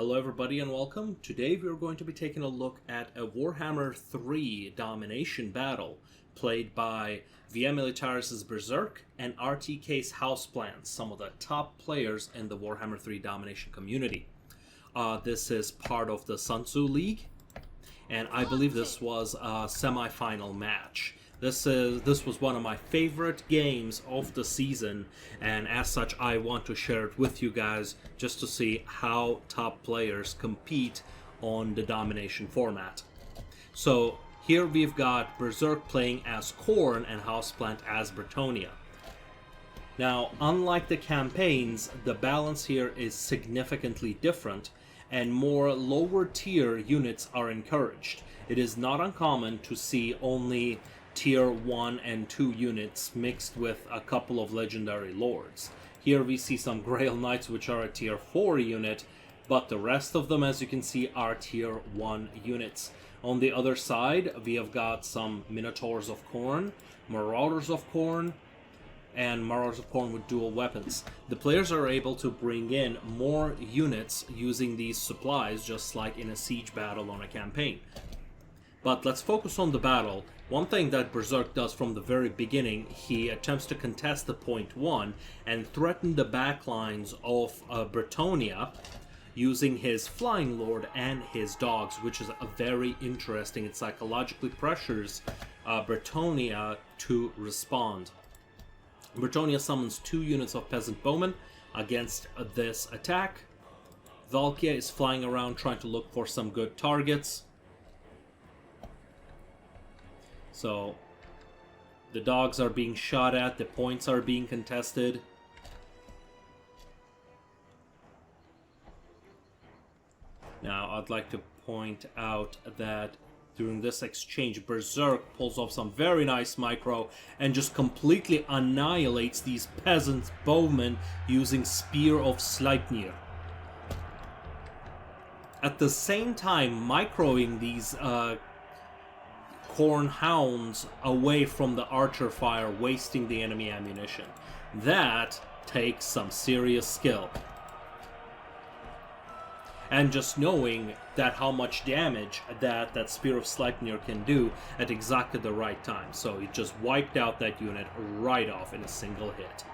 Hello everybody and welcome. Today we are going to be taking a look at a Warhammer 3 Domination battle played by Via Militaris' Berserk and RTK's Houseplants, some of the top players in the Warhammer 3 Domination community. This is part of the SUNTZU League, and I believe this was a semi-final match. This was one of my favorite games of the season, and as such I want to share it with you guys just to see how top players compete on the Domination format. So here we've got Berserk playing as Khorne and Houseplant as Bretonnia. Now, unlike the campaigns, the balance here is significantly different, and more lower tier units are encouraged. It is not uncommon to see only tier 1 and 2 units mixed with a couple of legendary lords. Here we see some Grail Knights which are a tier 4 unit, but the rest of them, as you can see, are tier 1 units. On the other side we have got some Minotaurs of Khorne, Marauders of Khorne, and Marauders of Khorne with dual weapons. The players are able to bring in more units using these supplies, just like in a siege battle on a campaign. But let's focus on the battle. One thing that Berserk does from the very beginning, he attempts to contest the point 1 and threaten the backlines of Bretonnia using his Flying Lord and his dogs, which is a very interesting. It psychologically pressures Bretonnia to respond. Bretonnia summons 2 units of Peasant Bowmen against this attack. Valkia is flying around trying to look for some good targets. So, the dogs are being shot at, the points are being contested. Now, I'd like to point out that during this exchange, Berserk pulls off some very nice micro and just completely annihilates these peasant bowmen using Spear of Sleipnir. At the same time, microing these Khorne hounds away from the archer fire, wasting the enemy ammunition. That takes some serious skill. And just knowing that how much damage that Spear of Sleipnir can do at exactly the right time. So he just wiped out that unit right off in a single hit.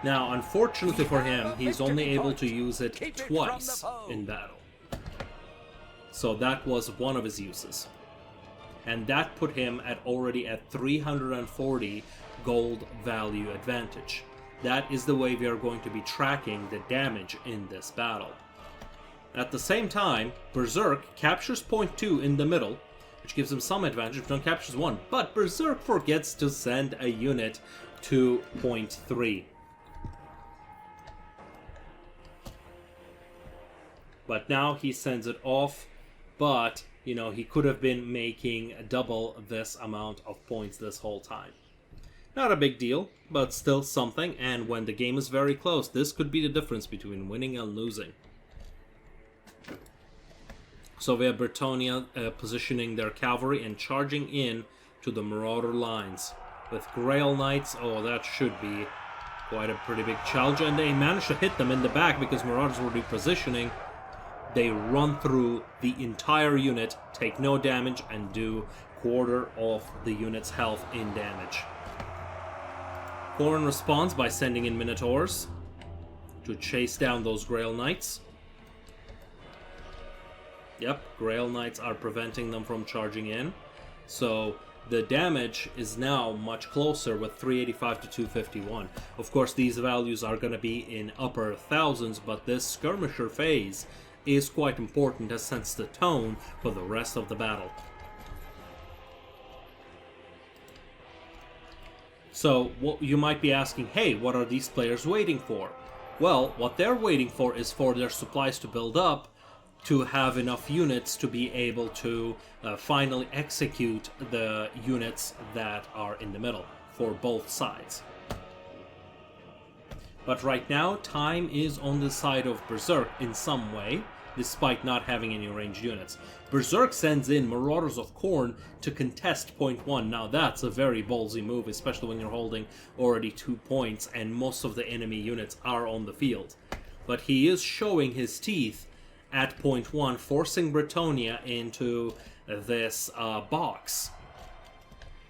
Now, unfortunately for him, he's only able to use it twice in battle. So that was one of his uses. And that put him already at 340 gold value advantage. That is the way we are going to be tracking the damage in this battle. At the same time, Berserk captures point 2 in the middle, which gives him some advantage, but captures 1. But Berserk forgets to send a unit to point 3. But now he sends it off, but you know, he could have been making double this amount of points this whole time. Not a big deal, but still something, and when the game is very close, this could be the difference between winning and losing. So we have Bretonnia positioning their cavalry and charging in to the Marauder lines. With Grail Knights, oh, that should be quite a pretty big challenge, and they managed to hit them in the back because Marauders were repositioning. They run through the entire unit, take no damage, and do quarter of the unit's health in damage. Khorne responds by sending in Minotaurs to chase down those Grail Knights. Yep, Grail Knights are preventing them from charging in. So the damage is now much closer with 385 to 251. Of course, these values are going to be in upper thousands, but this skirmisher phase is quite important as sets the tone for the rest of the battle. So you might be asking, hey, what are these players waiting for? Well, what they're waiting for is for their supplies to build up to have enough units to be able to finally execute the units that are in the middle for both sides. But right now, time is on the side of Berserk in some way, despite not having any ranged units. Berserk sends in Marauders of Khorne to contest point 1. Now that's a very ballsy move, especially when you're holding already 2 points and most of the enemy units are on the field. But he is showing his teeth at point 1, forcing Bretonnia into this box,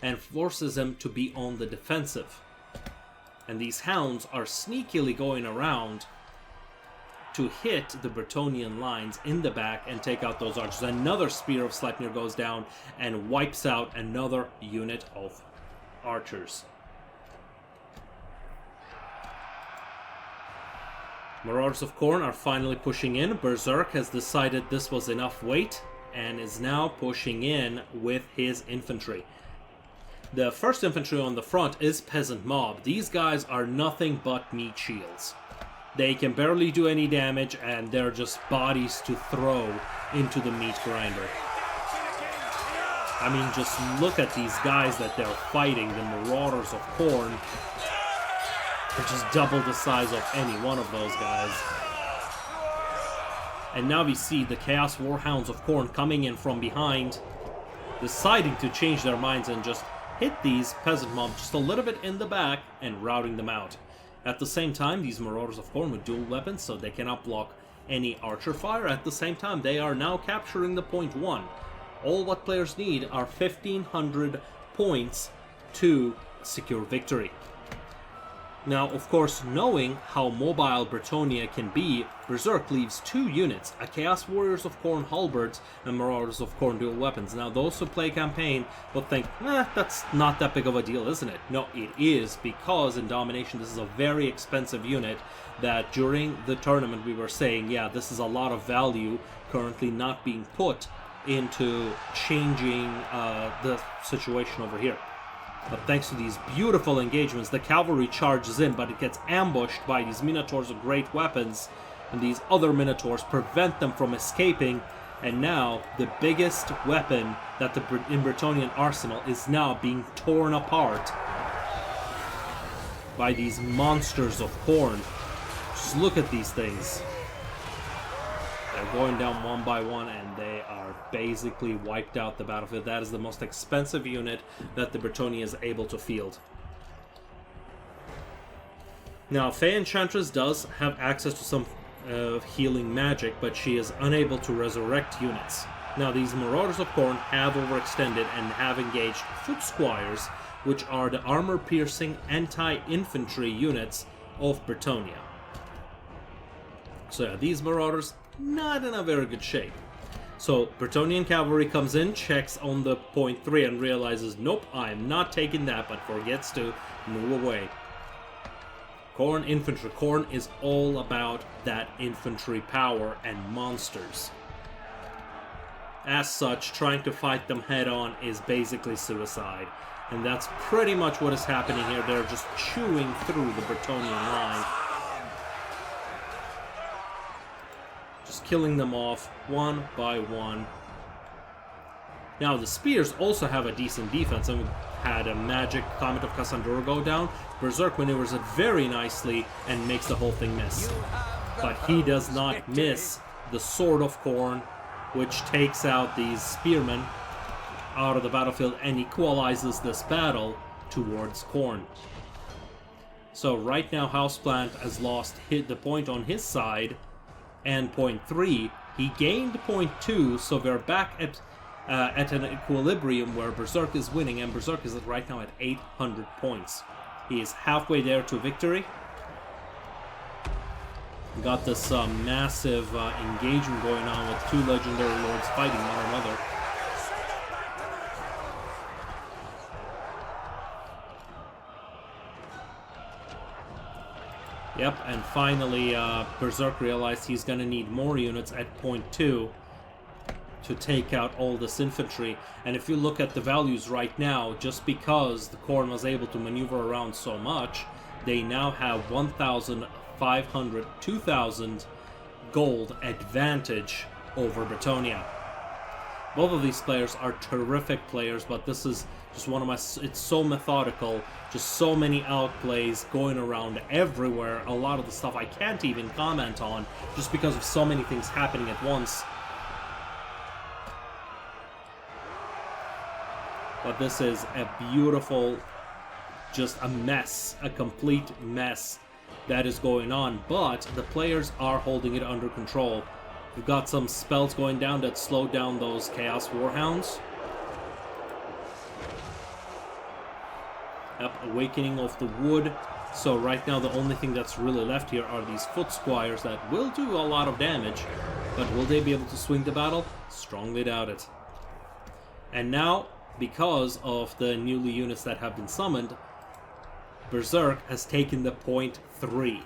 and forces him to be on the defensive. And these hounds are sneakily going around to hit the Bretonian lines in the back and take out those archers. Another spear of Sleipnir goes down and wipes out another unit of archers. Marauders of Khorne are finally pushing in. Berserk has decided this was enough weight and is now pushing in with his infantry. The first infantry on the front is Peasant Mob. These guys are nothing but meat shields. They can barely do any damage, and they're just bodies to throw into the meat grinder. I mean, just look at these guys that they're fighting, the Marauders of Khorne. They're just double the size of any one of those guys. And now we see the Chaos Warhounds of Khorne coming in from behind, deciding to change their minds and just hit these Peasant Mob just a little bit in the back and routing them out. At the same time, these Marauders of Khorne with dual weapons, so they cannot block any archer fire. At the same time, they are now capturing the point 1. All what players need are 1,500 points to secure victory. Now, of course, knowing how mobile Bretonnia can be, Berserk leaves 2 units, a Chaos Warriors of Khorne halberds and Marauders of Khorne dual weapons. Now, those who play campaign will think, that's not that big of a deal, isn't it? No, it is, because in Domination this is a very expensive unit that during the tournament we were saying, yeah, this is a lot of value currently not being put into changing the situation over here. But thanks to these beautiful engagements, the cavalry charges in, but it gets ambushed by these Minotaurs with great weapons, and these other Minotaurs prevent them from escaping, and now the biggest weapon that in Bretonian arsenal is now being torn apart by these monsters of Khorne. Just look at these things. They're going down one by one, and they are basically wiped out the battlefield. That is the most expensive unit that the Bretonnia is able to field. Now, Fey Enchantress does have access to some healing magic, but she is unable to resurrect units. Now, these Marauders of Khorne have overextended and have engaged Foot Squires, which are the armor-piercing anti-infantry units of Bretonnia. So yeah, these Marauders not in a very good shape. So Bretonian cavalry comes in, checks on the point 3 and realizes, nope, I'm not taking that, but forgets to move away. Khorne infantry. Khorne is all about that infantry power and monsters. As such, trying to fight them head on is basically suicide. And that's pretty much what is happening here. They're just chewing through the Bretonian line. Just killing them off one by one. Now the spears also have a decent defense, and we had a magic Comet of Cassandra go down. Berserk maneuvers it very nicely and makes the whole thing miss. But he does not miss the Sword of Khorne, which takes out these spearmen out of the battlefield and equalizes this battle towards Khorne. So right now Houseplant has lost the point on his side, and point 3. He gained point 2, so we're back at an equilibrium where Berserk is winning, and Berserk is right now at 800 points. He is halfway there to victory. We got this massive engagement going on with 2 legendary lords fighting one another. Yep, and finally Berserk realized he's going to need more units at point 2 to take out all this infantry. And if you look at the values right now, just because the Khorne was able to maneuver around so much, they now have 1,500, 2,000 gold advantage over Bretonnia. Both of these players are terrific players, but this is just one of my... It's so methodical, just so many outplays going around everywhere. A lot of the stuff I can't even comment on, just because of so many things happening at once. But this is a beautiful, just a mess, a complete mess that is going on. But the players are holding it under control. We've got some spells going down that slow down those Chaos Warhounds. Yep, Awakening of the Wood. So right now the only thing that's really left here are these Foot Squires that will do a lot of damage. But will they be able to swing the battle? Strongly doubt it. And now, because of the newly units that have been summoned, Berserk has taken the point 3.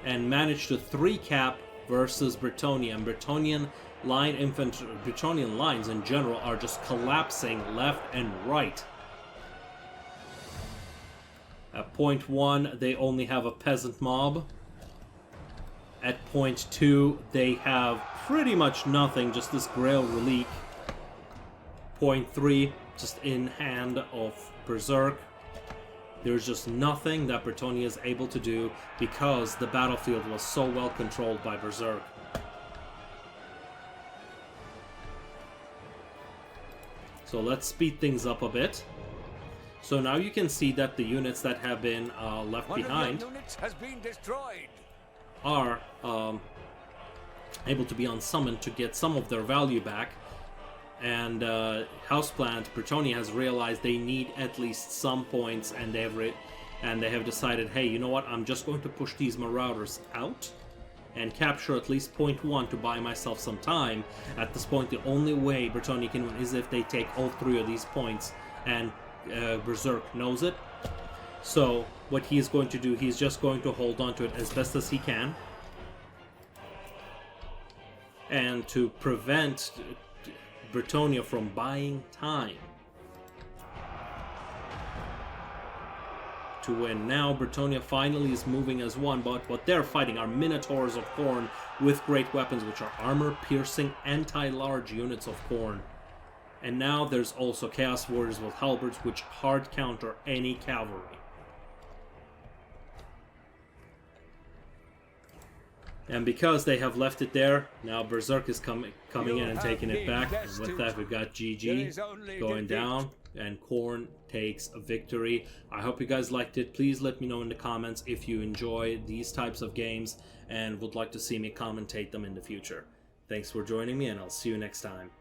And managed to 3-cap versus Bretonnia. And Bretonnian lines in general are just collapsing left and right. At point 1, they only have a peasant mob. At point 2, they have pretty much nothing, just this Grail Relique. Point 3, just in hand of Berserk. There's just nothing that Bretonnia is able to do because the battlefield was so well controlled by Berserk. So let's speed things up a bit. So now you can see that the units that have been left behind are able to be unsummoned to get some of their value back. And Houseplant Bretonnia has realized they need at least some points, and they have decided, hey, you know what? I'm just going to push these Marauders out and capture at least point 1 to buy myself some time. At this point, the only way Bretonnia can win is if they take all 3 of these points, and Berserk knows it. So what he's going to do, he's just going to hold on to it as best as he can, and to prevent Bretonnia from buying time to win. Now Bretonnia finally is moving as one, but what they're fighting are Minotaurs of Khorne with great weapons, which are armor-piercing, anti-large units of Khorne. And now there's also Chaos Warriors with halberds, which hard counter any cavalry. And because they have left it there, now Berserk is coming in and taking it back. And with that, we've got GG going down, and Khorne takes a victory. I hope you guys liked it. Please let me know in the comments if you enjoy these types of games and would like to see me commentate them in the future. Thanks for joining me, and I'll see you next time.